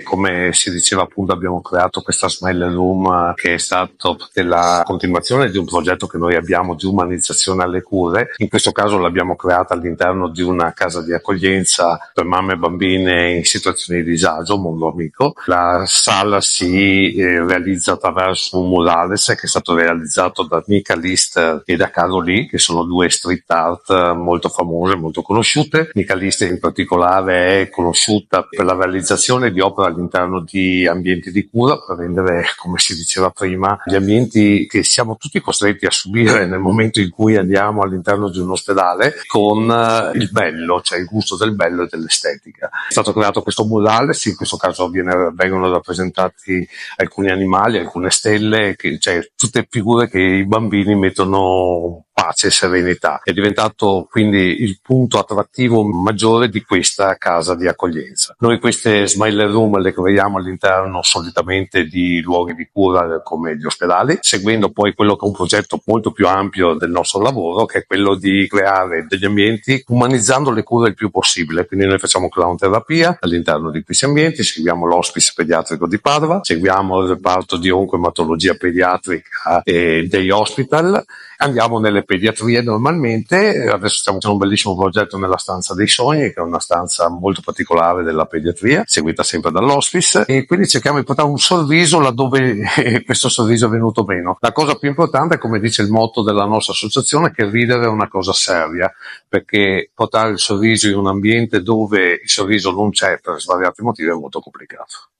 Come si diceva appunto, abbiamo creato questa Smile Room che è stato la continuazione di un progetto che noi abbiamo di umanizzazione alle cure. In questo caso l'abbiamo creata all'interno di una casa di accoglienza per mamme e bambine in situazioni di disagio, Mondo Amico. La sala si realizza attraverso un murales che è stato realizzato da Nika Lister e da Caro Lee, che sono due street art molto famose, molto conosciute. Nika Lister in particolare è conosciuta per la realizzazione di opere all'interno di ambienti di cura, per rendere, come si diceva prima, gli ambienti che siamo tutti costretti a subire nel momento in cui andiamo all'interno di un ospedale, con il bello, cioè il gusto del bello e dell'estetica. È stato creato questo murales, in questo caso vengono rappresentati alcuni animali, alcune stelle, cioè tutte figure che i bambini mettono pace e serenità. È diventato quindi il punto attrattivo maggiore di questa casa di accoglienza. Noi queste Smile Room le creiamo all'interno solitamente di luoghi di cura come gli ospedali, seguendo poi quello che è un progetto molto più ampio del nostro lavoro, che è quello di creare degli ambienti umanizzando le cure il più possibile. Quindi noi facciamo clown terapia all'interno di questi ambienti, seguiamo l'hospice pediatrico di Padova, seguiamo il reparto di oncoematologia pediatrica e dei hospital, andiamo nelle pediatrie normalmente. Adesso stiamo facendo un bellissimo progetto nella stanza dei sogni, che è una stanza molto particolare della pediatria, seguita sempre dall'hospice, e quindi cerchiamo di portare un sorriso laddove questo sorriso è venuto meno. La cosa più importante, come dice il motto della nostra associazione, è che ridere è una cosa seria, perché portare il sorriso in un ambiente dove il sorriso non c'è per svariati motivi è molto complicato.